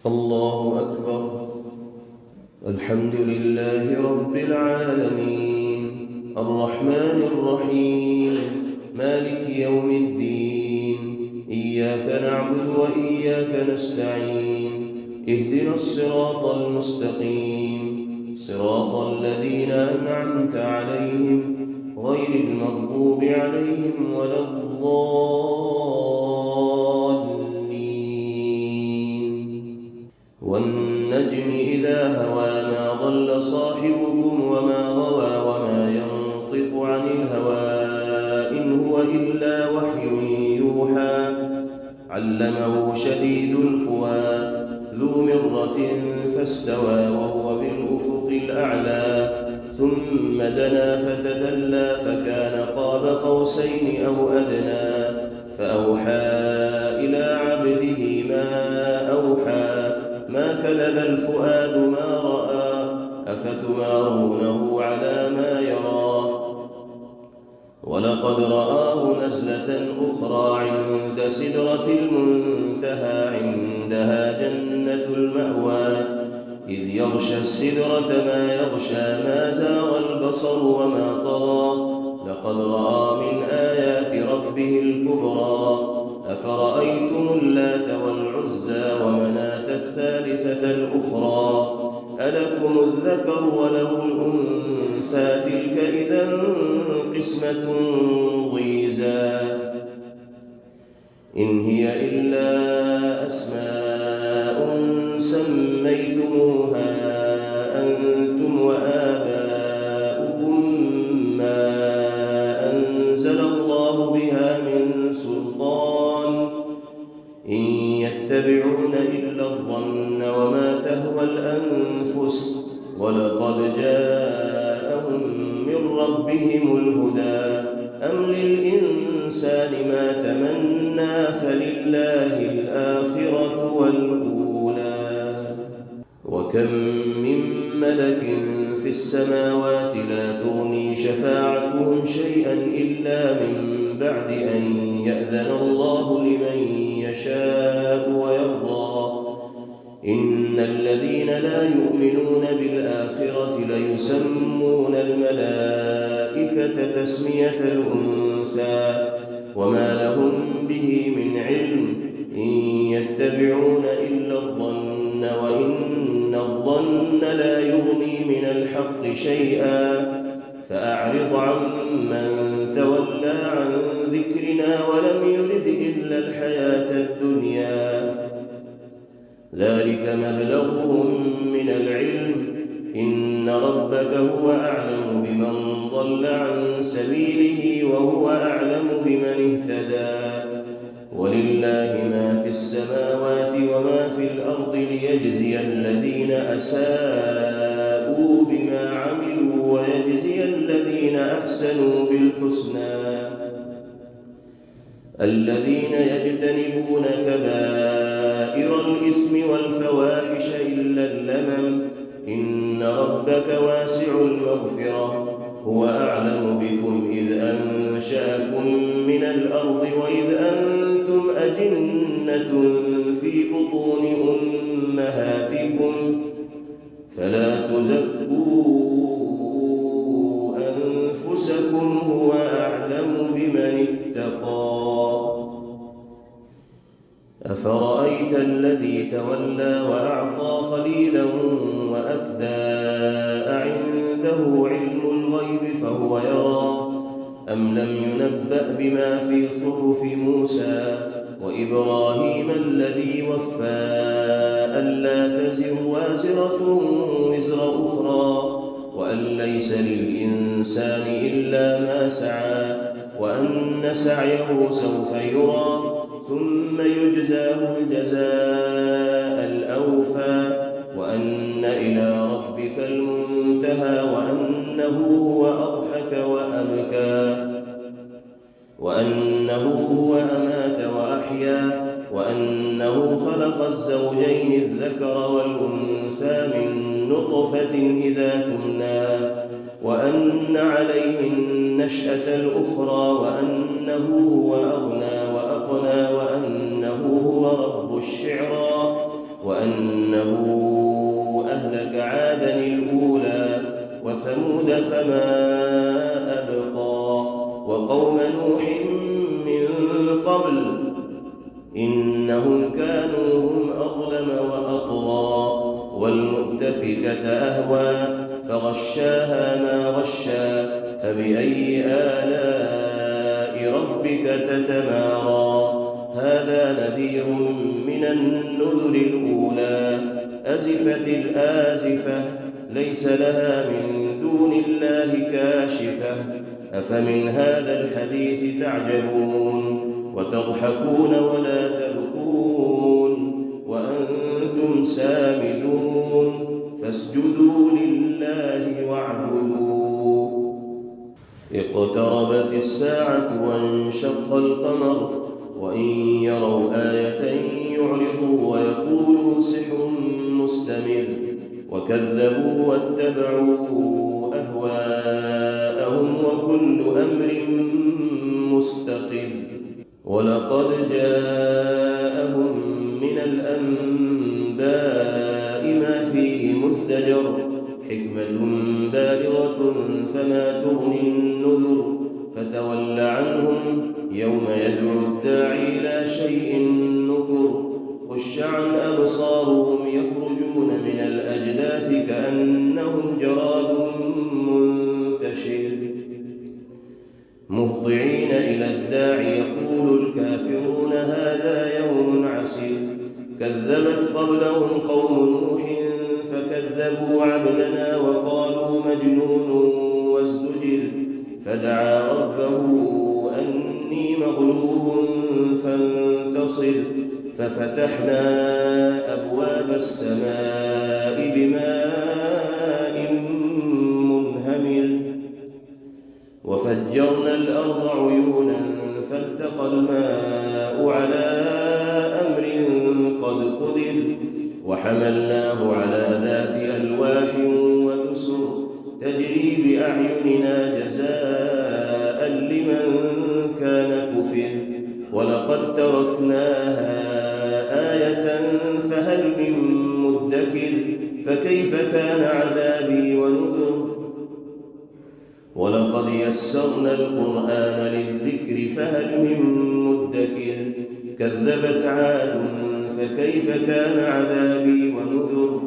الله أكبر. الحمد لله رب العالمين، الرحمن الرحيم، مالك يوم الدين. إياك نعبد وإياك نستعين، اهدنا الصراط المستقيم، صراط الذين أنعمت عليهم غير المغضوب عليهم ولا الضالين. والنجم إذا هوى ما ضل صاحبكم وما غوى وما ينطق عن الهوى إن هو إلا وحي يوحى. علمه شديد القوى ذو مرة فاستوى وهو بالأفق الأعلى. ثم دنا فتدلى فكان قاب قوسين أو أدنى. فأوحى إلى عبده ما أوحى. ما كذب الفؤاد ما رأى. أفتمارونه على ما يرى. ولقد رآه نزلة أخرى عند سدرة المنتهى. عندها جنة المأوى إذ يغشى السدرة ما يغشى. ما زاغ البصر وما طغى. لقد رأى من آيات ربه الكبرى. أفرأيتم اللات والعزى ومناة الثالثة الأخرى. ألكم الذكر وله الأنثى تلك إذا قسمة ضيزى. إن هي إلا أسماء سميتموها أنتم وآباؤكم ما أنزل الله بها من سلطان. إن يتبعون إلا الظن وما تهوى الأنفس. ولقد جاءهم من ربهم الهدى. أم للإنسان ما تمنى فلله الآخرة والأولى. وكم من ملك في السماوات لا تغني شفاعتهم شيئا إلا من بعد أن يأذن الله لمن يشاء ويرضى. إن الذين لا يؤمنون بالآخرة ليسمون الملائكة تسمية الأنثى وما لهم به من علم. إن يتبعون إلا الظن وإن الظن لا يغني من الحق شيئا. فأعرض عمن تولى عن ذكرنا ولم يرد إلا الحياة الدنيا. ذلك مبلغهم من العلم. إن ربك هو أعلم بمن ضل عن سبيله وهو أعلم بمن اهتدى. ولله ما في السماوات وما في الأرض ليجزي الذين أساءوا بما عملوا ويجزي الذين أحسنوا بالحسنى. الذين يجتنبون كبائر الإثم والفواحش إلا اللمم. إن ربك واسع المغفرة. هو أعلم بكم إذ أنشأكم من الأرض وإذ أنتم أجنة في بطون أمهاتكم. فلا تزكوا أنفسكم هو أعلم بمن اتقى. أفرأيت الذي تولى وأعطى قليلا وأكدى. أعنده علم الغيب فهو يرى. أم لم ينبأ بما في صحف موسى وإبراهيم الذي وفى. ألا تزر وازرة وزر أخرى وأن ليس للإنسان إلا ما سعى وأن سعيه سوف يرى ثم يجزاه الجزاء الأوفى. وأن إلى ربك المنتهى وأنه هو أضحك وأبكى. وأنه هو أمات وأحيا. وأنه خلق الزوجين الذكر والأنثى من نطفة إذا تمنى. وأن عليه النشأة الأخرى وأنه هو أغنى وأقنى وأنه هو رب الشعرى. وأنه أهلك عادا الأولى وثمود فما أبقى وقوم نوح من قبل إنهم كانوا هم أظلم وأطغى والمؤتفكة أهوى فغشاها ما غشى فبأي آلاء ربك تتمارى هذا نذير من النذر الأولى أزفت الآزفة ليس لها من دون الله كاشفة أفمن هذا الحديث تعجبون وتضحكون ولا تبكون وأنتم سامدون فاسجدوا لله واعبدوا اقتربت الساعة وانشق القمر وإن يروا آية يعرضوا ويقولوا سحر مستمر وكذبوا واتبعوا أهواءهم وكل أمر مستقر ولقد جاءهم من الأنباء ما فيه مزدجر حكمة بالغة فما تغني النذر فتول عنهم يوم يدعو الداعي إلى شيء نكر خش عن أبصارهم يخرجون من الأجداث كأنهم جراد منتشر مهطعين إلى الداعي يقول الكافرون هذا يوم عسير كذبت قبلهم قوم نوح فكذبوا عبدنا وقالوا مجنون وازدجر فدعا ربه أني مغلوب فانتصر ففتحنا أبواب السماء بماء منهمر وفجرنا الأرض عيونا فالتقى الماء على أمر قد قدر وحملناه على ذات ألواح ودسر تجري بأعيننا جزاء لمن كان كفر ولقد تركناها آية فهل من مدكر فكيف كان عذابي ونذر ولقد يسرنا القرآن للذكر فهل من مدكر كذبت عاد فكيف كان عذابي ونذر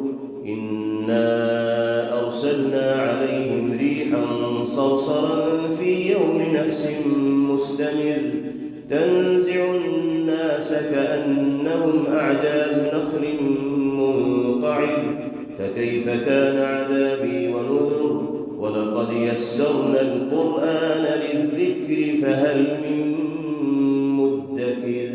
إنا أرسلنا عليهم ريحا صرصرا في يوم نحس مستمر تنزع الناس كأنهم أعجاز نخل منقعر فكيف كان عذابي ونذر ولقد يسرنا القرآن للذكر فهل من مدكر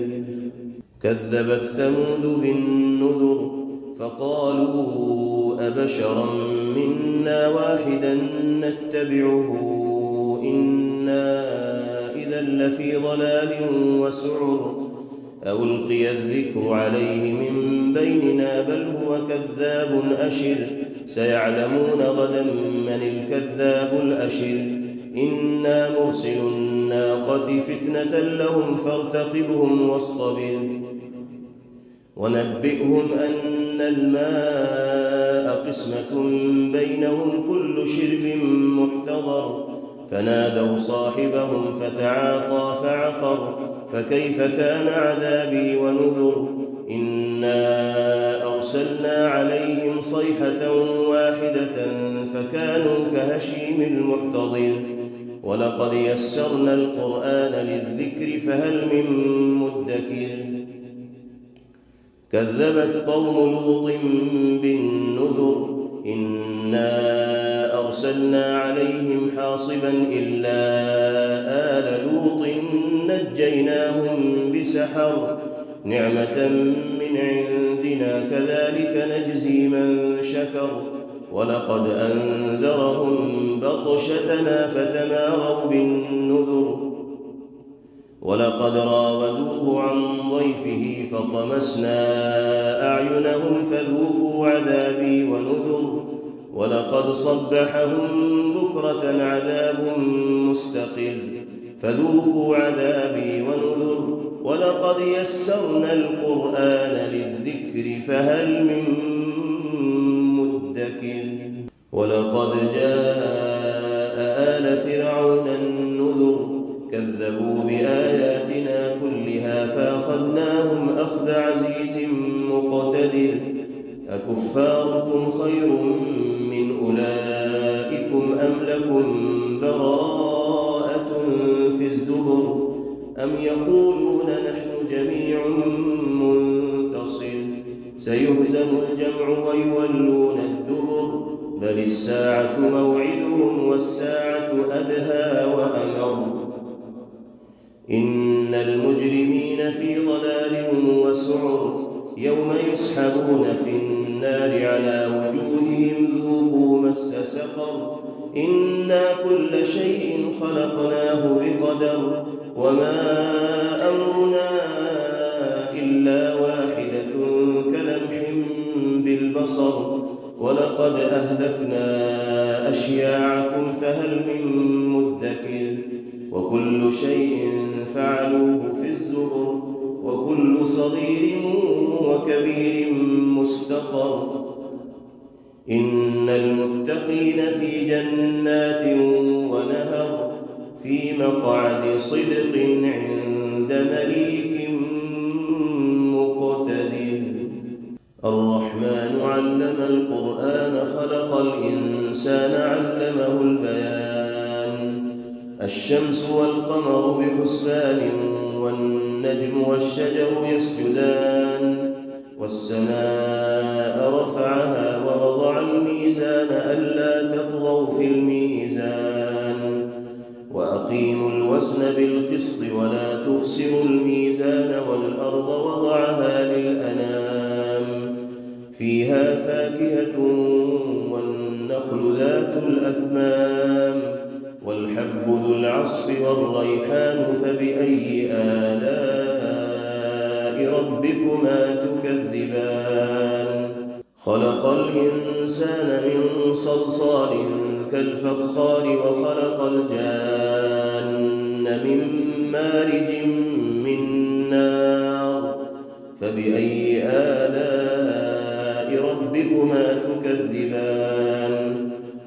كذبت ثمود بالنذر فقالوا أبشرا منا واحدا نتبعه إنا إذا لفي ضلال وسعر ألقي الذكر عليه من بيننا بل هو كذاب أشر سيعلمون غدا من الكذاب الأشر إنا مرسل الناقة فتنة لهم فارتقبهم واصطبر ونبئهم أن الماء قسمة بينهم كل شرب محتضر فنادوا صاحبهم فتعاطى فعقر فكيف كان عذابي ونذر إنا أرسلنا عليهم صيحة واحدة فكانوا كهشيم المحتضر ولقد يسرنا القرآن للذكر فهل من مدكر كذبت قوم لوط بالنذر إنا أرسلنا عليهم حاصبا إلا آل لوط نجيناهم بسحر نعمة من عندنا كذلك نجزي من شكر ولقد أنذرهم بطشتنا فتماروا بالنذر ولقد راودوه عن ضيفه فطمسنا أعينهم فذوقوا عذابي ونذر ولقد صبحهم بكرة عذاب مستقر فذوقوا عذابي ونذر ولقد يسرنا القرآن للذكر فهل من مدكر ولقد جاء آل فرعون النذر كذبوا بآياتنا كلها فأخذناهم أخذ عزيز مقتدر أكفاركم خير من أولئكم أم لكم براءة في الزبر أم يقولون نحن جميع منتصر سيهزم الجمع ويولون الدبر بل الساعة موعدهم والساعة أدهى وأمر إن المجرمين في ضلال وسعر يوم يسحبون في النار على وجوههم ذوقوا مس سقر إنا كل شيء خلقناه بقدر وما أمرنا إلا واحدة كلمح بالبصر ولقد أهلكنا أشياعكم فهل من مدكر وكل شيء فعلوه في الزبر وكل صغير وكبير مستقر إن المتقين في جنات ونهر في مقعد صدق عند مليك مقتدر الرحمن علم القرآن خلق الإنسان علمه البيان الشمس والقمر بحسبان والنجم والشجر يسجدان والسماء رفعها ووضع الميزان ألا تطغوا في الميزان وأقيموا الوزن بالقسط ولا تخسروا الميزان والأرض وضعها للأنام فيها فاكهة والنخل ذات الأكمام والحب ذو العصف والريحان فبأي آلاء ربكما تكذبان خلق الإنسان من صلصال كالفخار وخلق الجان من مارج من نار فبأي آلاء ربكما تكذبان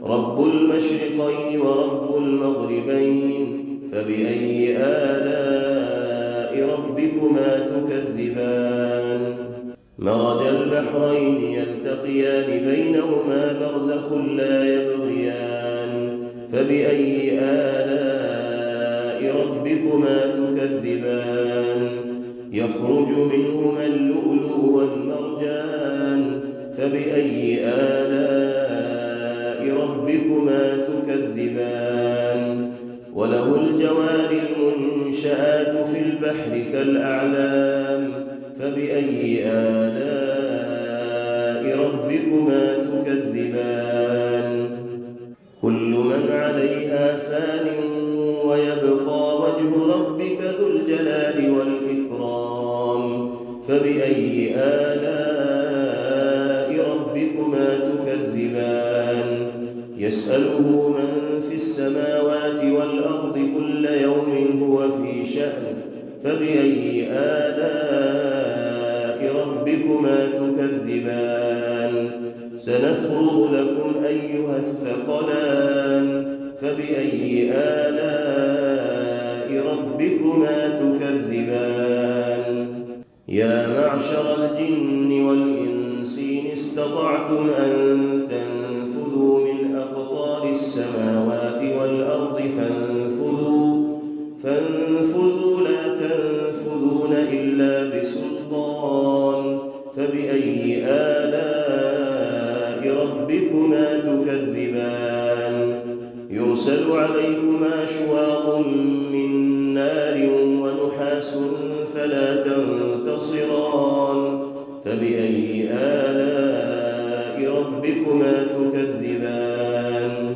رب المشرقين ورب المغربين فبأي آلاء ربكما تكذبان مرج البحرين يلتقيان بينهما برزخ لا يبغيان فبأي آلاء ربكما تكذبان يخرج منهما اللؤلؤ والمرجان فبأي آلاء ربكما تكذبان وله الجوار المنشآت في البحر كالأعلام فبأي آلاء ربكما تكذبان كل من عليها فان ويبقى وجه ربك ذو الجلال والإكرام فبأي آلاء ربكما تكذبان يسأله من في السماوات والأرض كل يوم هو في شأن فبأي آلاء ربكما تكذبان سنفرغ لكم أيها الثقلان فبأي آلاء ربكما تكذبان يا معشر الجن والإنس إن استطعتم أن تنفذوا من أقطار السماوات والأرض فانفذوا لا تنفذون إلا بسلطان فبأي آلاء ربكما تكذبان يرسل عليكما شواظ من نار ونحاس فلا تنتصران فبأي آلاء ربكما تكذبان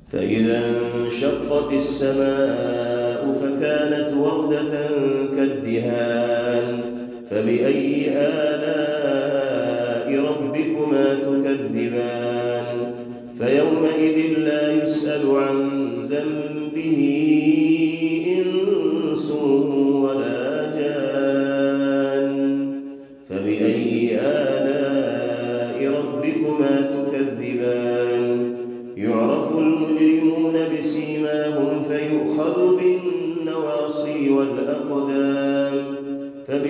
فإذا انشقت السماء فكانت وردة كالدهان فبأي آلاء ربكما تكذبان فيومئذ لا يسأل عن ذنبه إنس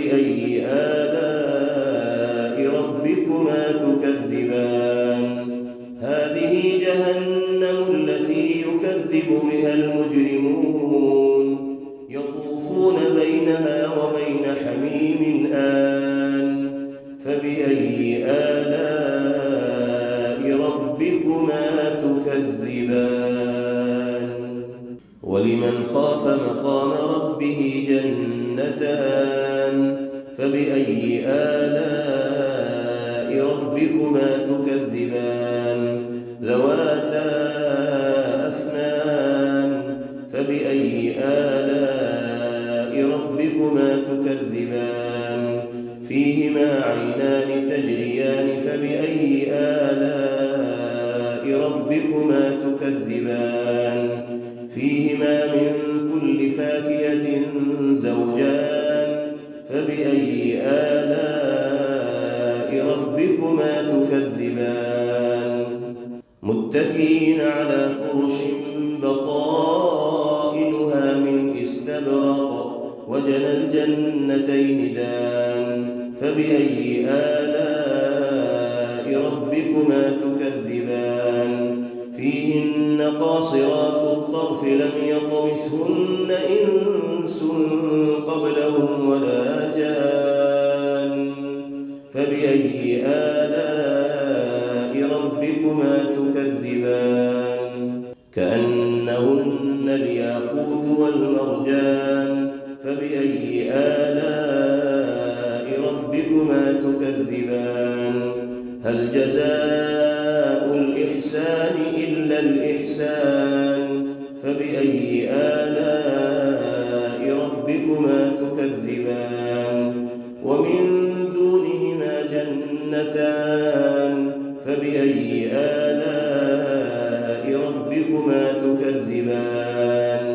فبأي آلاء ربكما تكذبان هذه جهنم التي يكذب بها المجرمون يطوفون بينها وبين حميم آن فبأي آلاء ربكما تكذبان ولمن خاف مقام ربه جنتان فبأي آلاء ربكما تكذبان ذواتا أفنان فبأي آلاء ربكما تكذبان فيهما عينان تجريان فبأي آلاء ربكما تكذبان فيهما من كل فاكهة زوجان فبأي آلاء ربكما تكذبان متكئين على فرش بطائنها من استبرق وجنى الجنتين دان فبأي آلاء ربكما تكذبان فيهن قاصرات الطرف لم يطمثهن إنس قبلهم ولا جان فبأي آلاء ربكما تكذبان كأنهن الياقوت والمرجان فبأي آلاء ربكما تكذبان هل جزاء الإحسان إلا الإحسان فبأي آلاء ربكما تكذبان ومن دونهما جنتان فبأي آلاء ربكما تكذبان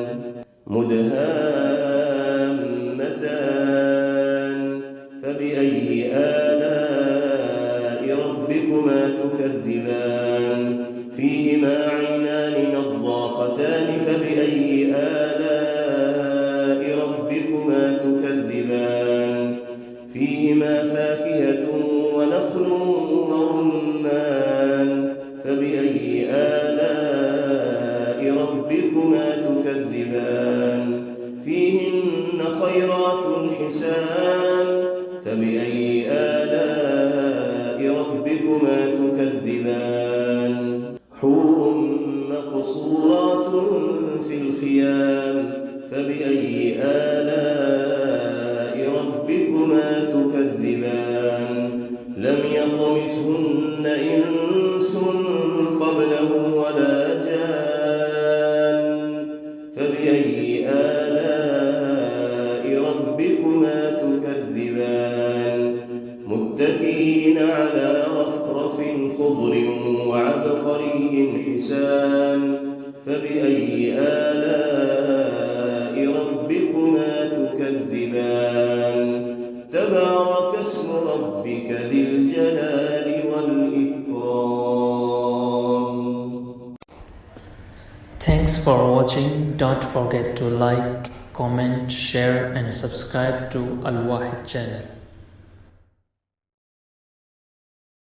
مدهامتان فبأي آلاء ربكما تكذبان فيهما عينان نضاختان فبأي آلاء ربكما تكذبان فيهما فاكهة ونخل ورمان فبأي آلاء ربكما تكذبان فيهن خيرات حسان فبأي آلاء ربكما تكذبان حور مقصورات في الخيام فبأي آلاء ربكما تكذبان لم يطمثهن إنس قبلهم ولا جان فبأي آلاء ربكما تكذبان متكئين على رفرف خضر وعبقري حسان فبأي آلاء ربكما تكذبان تبارك اسم ربك ذي الجلال والإكرام. Thanks for watching. Don't forget to like, comment, share and subscribe to Al Wahid channel.